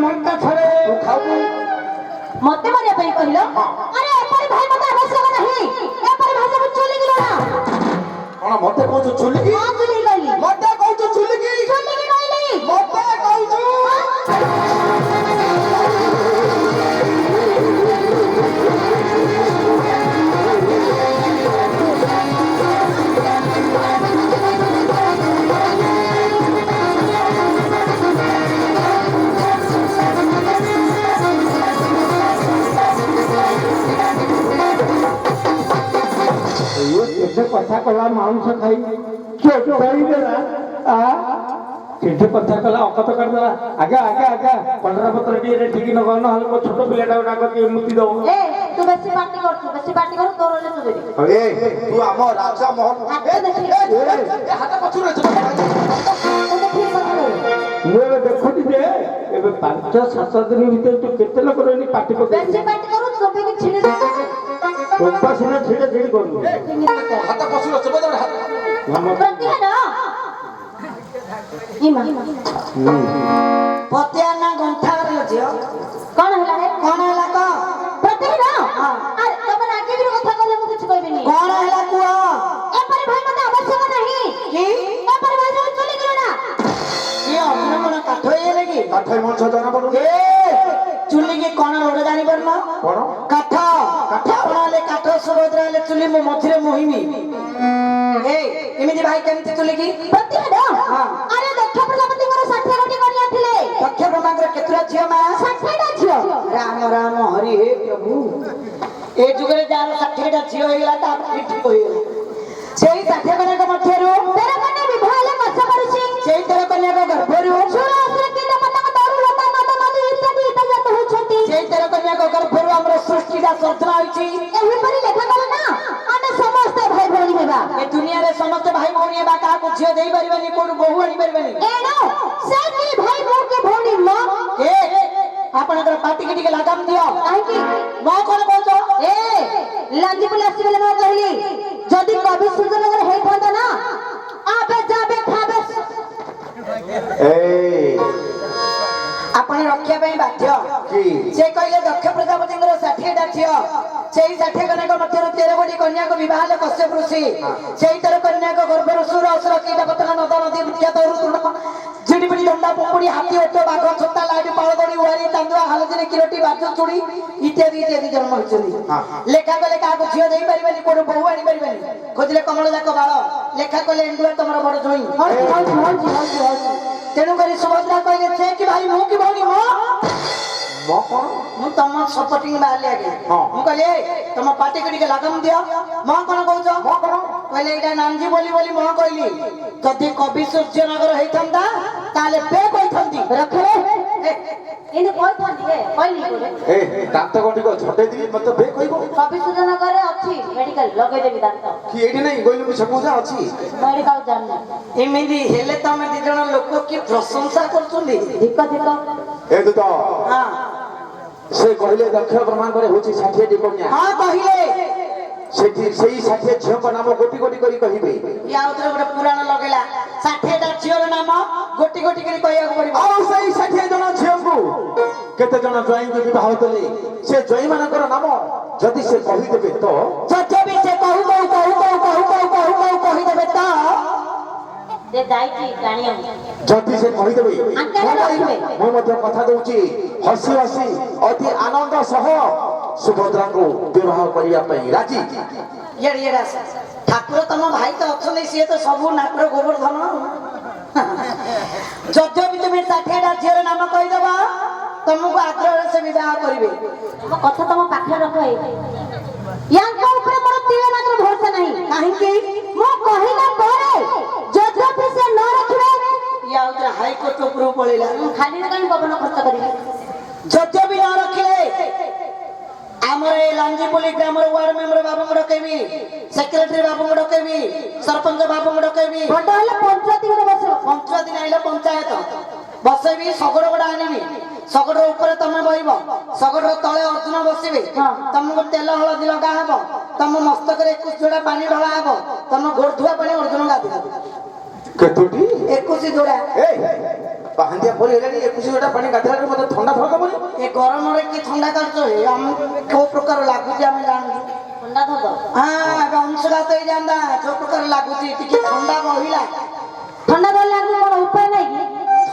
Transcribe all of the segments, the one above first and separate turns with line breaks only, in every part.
ମଣ୍ଟା ଛାଡେ
ତୁ ଖାଉ
ମତେ ମାରିବା ପାଇଁ କହିଲ? ଆରେ ଏପରି ଭାଇ ମତେ ଆବଶ୍ୟକ ନାହିଁ। ଏପରି ଭାଷା ମୁଁ ଚୁଲିକି ନା
କଣ ମତେ କହୁଛୁ ଚୁଲିକି?
ହଁ ଚୁଲିକି କହିଲି।
ମତେ କହୁଛୁ ଚୁଲିକି?
ଚୁଲିକି କହିଲି।
ମତେ କହୁଛୁ
କେତେ କଥା କଲା ମାଉଁସ ଖାଇ ଦେଲା କେତେ କଥା କଲା ଅକତ କରିଦେଲା। ଆଗା ଆଗା ଆଗା ପନ୍ଦର ପତ୍ର ଟିକେ ଠିକ ନ କର ନହେଲେ ମୋ ଛୋଟ ପିଲାଟା ଡାକ ଟିକେ ମୁତି ଦବ।
ଏ ତୁ ବେଶୀ ପାଟି କରୁଛୁ, ବେଶୀ ପାଟି କରୁ ତୋର ହେଲେ ତୁ ଦେବି।
ତୁ ଆମ ରାଜା ମୋହନ ହାତ ପଛରୁ
ମୁଁ ଏବେ ଦେଖୁଛି ଯେ ଏବେ 5-7 ଦିନ ଭିତରେ ତୁ କେତେ ଲୋକ ରହିନି ପାଟି ପକେଇ
ବେଶୀ ପାଟି କରୁ ତୋପିକି ଛିଣି
ଟୋପା ସିନା ଛିଡେ ଛିଡି କରୁ
ହାତ ପଛରୁ
ପ୍ରତିଭା ଇମା
ପତିଆ ନା ଗଣ୍ଠାର ଝିଅ
କଣ ହେଲା ରେ?
କଣ ହେଲା କହ?
ପ୍ରତିଭା ଆରେ ତମେ ରାଗିକିରି କଥା କହିଲେ ମୁଁ କିଛି କହିବିନି।
କଣ ହେଲା କୁହ?
ଏପରି ଭାଇ ମତେ ଆବଶ୍ୟକ ନାହିଁ।
କି
ଏପରି ଭାଇ ସବୁ ଚୁଲିକି ନା
କିଏ ଅନ୍ୟ କଣ କାଠ ହେଇଗଲେ କି?
କାଠ ମଣିଷ ଜଣା ପଡୁନି।
ଚୁଲିକି କଣ ଲୋଡ ଜାଣିପାରୁନ?
କଣ
କାଠ ଆପଣ ହେଲେ କାଠ, ସୁଭଦ୍ରା ହେଲେ ଚୁଲି, ମୋ ମଝିରେ ମୁହିମି। ଏମିତି ଭାଇ କେମିତି ଚୁଲିକି?
ପ୍ରତିଭା ଆରେ ଦକ୍ଷ ପ୍ରଜାପତିଙ୍କର 60 ଗୋଟି କନ୍ୟା ଥିଲେ।
ଦକ୍ଷ ବ୍ରହ୍ମାଙ୍କର କେତେଟା ଝିଅ ମା?
60ଟା ଝିଅ।
ରାମ ରାମ ହରି ହେ ପ୍ରଭୁ। ଏ ଯୁଗରେ ଯାହାର 60ଟା ଝିଅ ହେଇଗଲା ତା ଠିକ ହେଇଗଲା। ସେଇ 60 କନ୍ୟାଙ୍କ ମଧ୍ୟରୁ
13 କନ୍ୟା ବିବାହ ହେଲେ କଷ୍ଟ କରୁଛି।
ସେଇ 13 କନ୍ୟାଙ୍କ ଗର୍ଭରୁ ସେଇ 13 କନ୍ୟାଙ୍କ ଗର୍ଭରୁ ଆମର ସୃଷ୍ଟିଟା ସର୍ଜନା ହୋଇଛି।
ଏହିପରି ଲେଖାଗଲା ନା ଆମେ ସମସ୍ତେ ଭାଇ ଭଉଣୀ ହେବା।
ଏ ଦୁନିଆରେ ସମସ୍ତେ ଭାଇ ଭଉଣୀ ହେବା, କାହାକୁ ଝିଅ ଦେଇପାରିବେନି, କୋଉଠୁ ବୋହୂ ଆଣିପାରିବେନି।
ସେ କି ଭାଇ ବୋଉ କି ଭଉଣୀ ମ
ଆପଣଙ୍କର ପାଟିକି ଟିକେ ଲାଗାମ ଦିଅ।
କାହିଁକି
ମୋ କଣ କହୁଛ?
ଲାଞ୍ଜି ବୋଲି ଆସିଗଲେ ମୁଁ କହିଲି ଯଦି କବି ସୂର୍ଯ୍ୟନଗର ହେଇଥାନ୍ତା ନା ଆବେ ଯାବେ ଖାବେ
ଆପଣ ରଖିବା ପାଇଁ ବାଧ୍ୟ। ସେ କହିଲେ ଦକ୍ଷ ପ୍ରଜାପତିଙ୍କର 60ଟା ଝିଅ, ସେଇ 60 କନ୍ୟାଙ୍କ ମଧ୍ୟରୁ 13 ଗୋଟି କନ୍ୟାକୁ ବିବାହ ହେଲେ କଶ୍ୟପ ଋଷି। ସେଇ 13 କନ୍ୟାଙ୍କ ଗର୍ଭରୁ ସୁର ଅସୁର କୀଟ ପତଙ୍ଗ ନଦ ନଦୀ ବୃକ୍ଷତ ଝିଡ଼ିପିଡ଼ି ଦଣ୍ଡା ପୁକୁଡ଼ି ହାତୀ ଓଟ ବାଘ ଛତା ଲାଇଟ୍ ପାଳଦଡ଼ି ଉହାରି ଚାନ୍ଦୁଆ ହାଲଦିନି କିରଟି ବାଜ ଚୁଡ଼ି ଇତ୍ୟାଦି ଇତ୍ୟାଦି ଜନ୍ମ ହୋଇଛନ୍ତି। ଲେଖା କଲେ କାହାକୁ ଝିଅ ଦେଇପାରିବେନି, କୋଉଠୁ ବୋହୂ ଆଣିପାରିବେନି। ଖୋଜିଲେ କମଳ ଯାକ ବାଳ, ଲେଖା କଲେ ଏଣ୍ଡୁଆ ତମର ବଡ ଜୋଇଁ। ତେଣୁକରି ସୁଭଦ୍ରା କହିଲେ ସେ କି ଭାଇ ମୁଁ କି ଭଉଣୀ ମୁଁ ତମ ସପୋର୍ଟିଂ ବାହାରିଲି ଆଜ୍ଞା। ମୁଁ କହିଲି ତମ ପାଟିକୁ ଟିକେ ଲାଗାମ ଦିଅ। ମୋ କଣ କହୁଛ? କହିଲେ ଏଇଟା ନାଞ୍ଜି ବୋଲି ବୋଲି ମୁଁ କହିଲି। ଯଦି କବି ସୂର୍ଯ୍ୟନଗର ହେଇଥାନ୍ତା ତାହେଲେ ବେ କହିଥାନ୍ତି।
ରଖିଲେ ଏନେ କହିଥାନ୍ତି
ଦାନ୍ତ ଗଣ୍ଡିକ ଝଟେଇ ମତେ ବେ କହିବ।
କବି ସୂର୍ଯ୍ୟନଗରରେ ଅଛି ମେଡିକାଲ ଲଗେଇଦେବି ଦାନ୍ତ
କି ଏଇଠି ନାହିଁ କହିଲୁ ମୁଁ ସବୁଜା ଅଛି
ମେଡିକାଲ ଜାଣିନି।
ଏମିତି ହେଲେ ତମେ 2 ଜଣ ଲୋକ କି ପ୍ରଶଂସା କରୁଛନ୍ତି।
ଧିକ ଧିକ
ତ ସେ କହିଲେ ଦକ୍ଷ ବ୍ରହ୍ମାଙ୍କର ହଉଛି 60ଟି କନ୍ୟା।
ହଁ କହିଲେ
ସେଠି ସେଇ 60 ଝିଅଙ୍କ ନାମ ଗୋଟି ଗୋଟି କରି କହିବେ।
ଆଉଥରେ ଗୋଟେ ପୁରାଣ ଲଗେଇଲା 60ଟା ଝିଅର ନାମ ଗୋଟି ଗୋଟି କରି କହିବାକୁ ପଡିବ।
ଆଉ ସେଇ 60 ଜଣ ଝିଅଙ୍କୁ କେତେ ଜଣ ଜ୍ୱାଇଁଙ୍କୁ ବିବାହ କଲେ ସେ ଜ୍ୱାଇଁ ମାନଙ୍କର ନାମ ଯଦି ସେ କହିଦେବେ ତ
ଯଦି ସେ କହିଦେବେ ତ
ସେ ଯାଇଛି ଜାଣିବାକୁ।
ଯଦି ସେ କହିଦେବେ ମୁଁ ମଧ୍ୟ କଥା ଦଉଛି ହସି ହସି ଅତି ଆନନ୍ଦ ସହ ସୁଭଦ୍ରାଙ୍କୁ ବିବାହ କରିବା ପାଇଁ ରାଜି।
ଠାକୁର ତମ ଭାଇ ତ ଅଛନ୍ତି, ସିଏ ତ ସବୁ ନାକର ଗୋବର୍ଦ୍ଧନ। ଯଦି ବି ତୁମେ 60ଟା ଝିଅର ନାମ କହିଦବ ତମକୁ ଆଗ୍ରହରେ ସେ ବିବାହ କରିବେ।
ମୋ କଥା ତମ ପାଖରେ ରଖ। ୟାଙ୍କ ଉପରେ ମୋର ତିଳେ ମାତ୍ର ଭରସା ନାହିଁ।
କାହିଁକି?
ମୁଁ କହିଲା ପରେ ଯଦି ସେ ନ ରଖିବେ
ଆଉଥରେ ହାଇକୋର୍ଟ ଉପରକୁ ପଳେଇଲା।
ଖାଲି କାହିଁ ପବନ ଖର୍ଚ୍ଚ କରିବି।
ଯଦି ବି ନ ରଖିଲେ ଆମର ଏ ଲାଞ୍ଜିପଲ୍ଲୀ ଗ୍ରାମର ୱାର୍ଡ ମେମ୍ବର ବାବୁଙ୍କୁ ଡକେଇବି, ସେକ୍ରେଟାରୀ ବାବୁଙ୍କୁ ଡକେଇବି, ସରପଞ୍ଚ ବାବୁଙ୍କୁ ଡକେଇବି।
ପଞ୍ଚାୟତ ବସିବ।
ପଞ୍ଚାୟତ ଆଇଲେ ପଞ୍ଚାୟତ ବସେଇବି, ଶଗଡ଼ ଗୋଡ଼ା ଆଣିବି। ଶଗଡ଼ ଉପରେ ତମେ ବହିବ, ଶଗଡ଼ ତଳେ ଅର୍ଜୁନ ବସିବେ। ତମକୁ ତେଲ ହଳଦୀ ଲଗା ହବ, ତମ ମସ୍ତକରେ 21 ଯୋଡ଼ା ପାଣି ଢଳା ହବ, ତମ ଗୋଡଧୁଆ ପାଣି ଅର୍ଜୁନ ଗାଧେଇବ।
କେତୋଟି?
21 ଯୋଡ଼ା।
ପାହାନ୍ତିଆ ପରି ହେଲାଣି 21ଟା ପାଣି ଗାଧେଇଲାରୁ ମତେ ଥଣ୍ଡା ଧରିଦବନି
ଏ ଗରମରେ କି ଥଣ୍ଡା କାଟୁଛ ଆମକୁ କୋଉ ପ୍ରକାର ଲାଗୁଛି ଆମେ ଜାଣୁଛୁ
ଥଣ୍ଡା ଧବ
ଏବେ ଅଂଶଘାତ ହେଇଯାନ୍ତା ଯୋଉ ପ୍ରକାର ଲାଗୁଛି ଟିକେ ଥଣ୍ଡା ମହିଳା
ଥଣ୍ଡା ଧରିଲାକୁ କଣ ଉପାୟ ନାହିଁ କି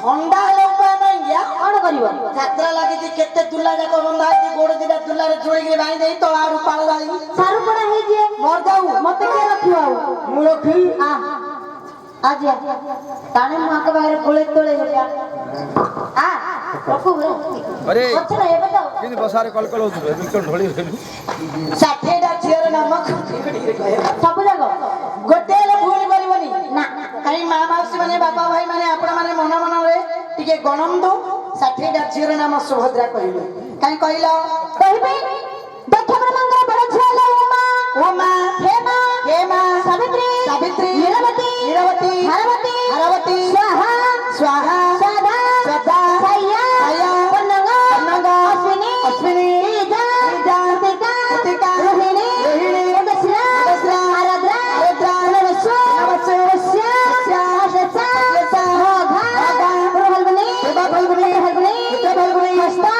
ଥଣ୍ଡା ହେଲେ ଉପାୟ ନାହିଁ କି
କଣ କରିବ
ଯାତ୍ରା ଲାଗିଛି କେତେ ଦୁଲା ଯାକ ବନ୍ଧା ହେଇଛି ଗୋଡ ଦିଟା ଦୁଲାରେ ଚୁଳିକିରି ବାହି ଦେଇ ତଳ ଆଡୁ ପାଳ ଗାଳି
ସାରୁ ପଡା ହେଇଯିଏ
ମର ଯାଉ
ମତେ କିଏ ରଖିବ ଆଉ
ମୁଁ ରଖି
ଆଜି ତାଣେ ମୁଁ ଆଙ୍କ ପାଖରେ କୋଳେ ତୋଳେ ରଖୁ
अरे
ଅଛି ନା ଏବେ ତ
किन बसारे कलकल होतु बिकट ढोली हेलु
60ଟା ଝିଅର ନାମ
ସବୁ ଯାକ
ଗୋଟେ ହେଲେ ଭୁଲ କରିବନି
ନା
କାହିଁ ମା ମାଉସୀ ମାନେ ବାପା ଭାଇ ମାନେ ଆପଣ ମାନେ ମନ ମନରେ ଟିକେ ଗଣନ୍ତୁ 60ଟା ଝିଅର ନାମ ସୁଭଦ୍ରା କହିବେ କାହିଁ କହିଲ
କହିବି ଦକ୍ଷ ବ୍ରହ୍ମାଙ୍କର ବଡ଼ ଝିଅ ହେଲା
ଉମା
ହେମା
ହେମା
ସାବିତ୍ରୀ
ସାବିତ୍ରୀ
ନୀଳବତୀ
ନୀଳବତୀ
ଭାରବତୀ
ଭାରବତୀ
ସ୍ୱାହା
ସ୍ୱାହା
ସଦା
ସଦା
ସାୟା
ସାୟା
ପନ୍ନଗ
ପନ୍ନଗ
ଅଶ୍ವಿନୀ
ଅଶ୍ବିନୀ
ଲିଜା
ଲିଜା
କୃତିକା
କୃତିକା
ରୋହିଣୀ
ରୋହିଣୀ
ମୃଗଶିରା
ମୃଗଶିରା
ଆରଦ୍ରା
ଆରଦ୍ରା
ନବସ୍ୱ
ନବସ୍ୱ
ପୁଷ୍ୟା ଆଶ୍ଲେଷା
ଆଶ୍ଲେଷା
ମଘା
ମଘା
ଫାଲ୍ଗୁନୀ
ଫାଲ୍ଗୁନୀ
ଫାଲ୍ଗୁନୀ
ଉତ୍ତର ଫାଲ୍ଗୁନୀ
ହସ୍ତା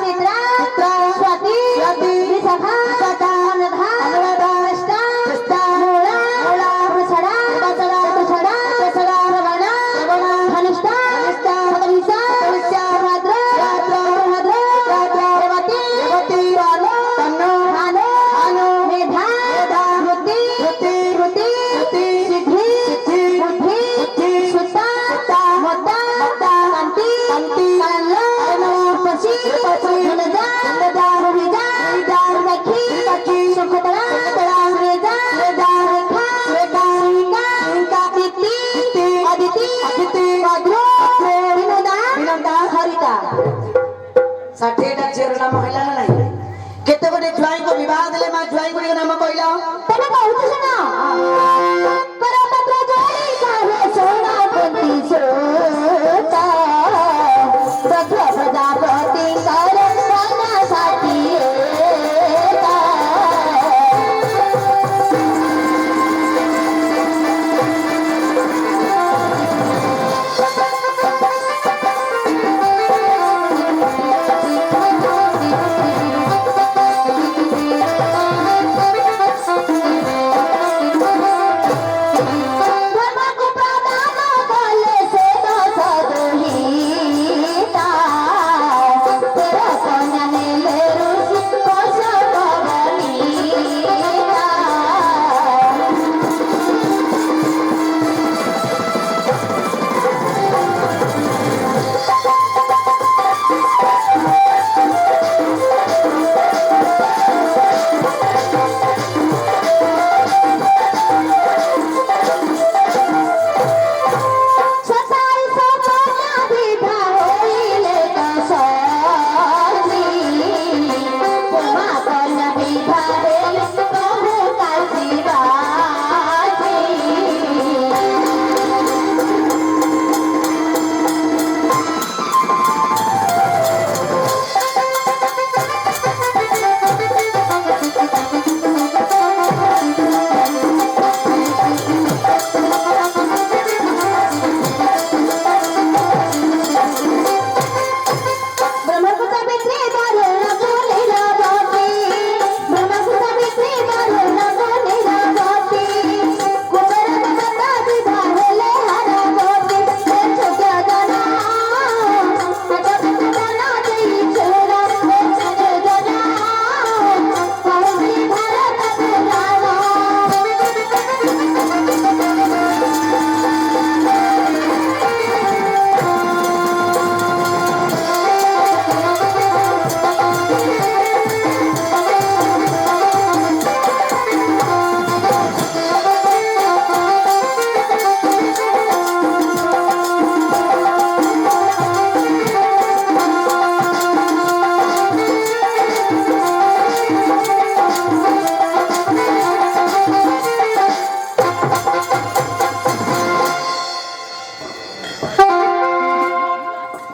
ଚିତ୍ରା
ଚିତ୍ରା
ସ୍ୱାତି
ସ୍ୱାତି
ବିଶାଖା
ବିଶାଖା
ଅନୁରାଧା
ଅନୁରାଧା
ଜ୍ୟେଷ୍ଠା
ଜ୍ୟେଷ୍ଠା
ମୂଳା
ମୂଳା
ପୂର୍ବାଷାଢ଼ା
ପୂର୍ବାଷାଢ଼ା
ଉତ୍ତରାଷାଢ଼ା
ଉତ୍ତରାଷାଢ଼ା
ଶ୍ରବଣ
ଶ୍ରବଣ
ଧନିଷ୍ଠା
ଧନିଷ୍ଠା
ଶତଭିଷା
ଶତଭିଷା
ଭାଦ୍ର
ଭାଦ୍ର
ଭାଦ୍ର
ଭାଦ୍ର
ରେବତୀ
ରେବତୀ
ତନୁ
ତନୁ
ଭାନୁ
ଭାନୁ
ମେଧା
ମେଧା
ମୃତି
ମୃତି
ମୃତି
ମୃତି
ସିଦ୍ଧି
ସିଦ୍ଧି
ବୁଦ୍ଧି
ବୁଦ୍ଧି
ସୁତା
ସୁତା
ମତା
ମତା
କାନ୍ତି
କାନ୍ତି
କାଳ ରୂପସୀ
ରୂପସୀ
ଧନଜା
ଧନଜା
ଭୂମିଜା
ଭୂମିଜା
ତ୍ରିପାକ୍ଷୀ
ତ୍ରିପାକ୍ଷୀ
ଶଙ୍ଖତଳା
ଶଙ୍ଖତଳା
ସୁରେଜା
ସୁରେଜା
ସୁରେଖା
ସୁରେଖା
ସୁଇକା
ସୁଇକା
ଦିତି
ଦିତି
ଅଦିତି
ଅଦିତି
ବଦ୍ରୁ ବିନୋଦା
ବିନୋଦା
ହରିତା
60ଟା ଝିଅର ନାମ ହେଲା ନା ନାହିଁ କେତେ ଗୋଟେ ଜ୍ୱାଇଁଙ୍କୁ ବିବାହ ଦେଲେ ମା ଜ୍ୱାଇଁ ଗୁଡ଼ିକ ନାମ କହିଲ
ତମେ କହୁଛ ଶୁଣ କରପତ୍ର ଜଳି ସାହେ ସୋନା ପନ୍ତି ସୋତା ଦକ୍ଷ ପ୍ରଜାପତି କର ସନା ସାଥିଏ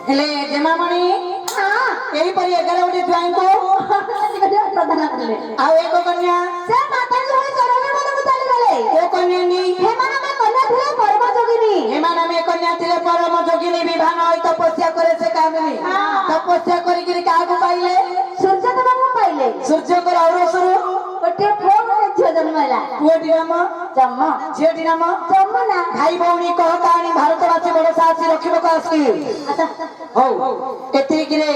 ହେଲେ ଜେମାମଣି ଏହିପରି 11ଗୋଟି ଜ୍ୱାଇଁଙ୍କୁ
ପ୍ରଦାନ କଲେ
ଆଉ ଏକ କନ୍ୟା
ସେ ମାତାଜୀ ହୋଇ ଚରଣୀ ମାନଙ୍କୁ ଚାଲିଗଲେ
କୋଉ କନ୍ୟା ନି
ହେମାନେ কন্যা ଥିଲେ পরম যোগিনী
এମାନେ আমি কন্যা ଥିଲେ পরম যোগিনী বিবাহ নয় তপস্যা করে সে কামিনী তপস্যা করিকি কাহাକୁ পাইলে
সূর্য দেবଙ୍କୁ পাইলে
ସୂର୍ଯ୍ୟଙ୍କର ଔରସରୁ
ଗୋଟିଏ ପୁଅ ଗୋଟେ ଝିଅ ଜନ୍ମ ହେଲା
ପୁଅଟି ନାମ
ଜନ୍ମ
ଝିଅଟି ନାମ
ଯମୁନା
ଭାଇ ଭଉଣୀ କହ କାହାଣୀ ଭାରତବାସୀ ବଡ ସାହସୀ ରଖିବାକୁ ଆସିକି
ଆଚ୍ଛା
ହଉ ଏତିକିରେ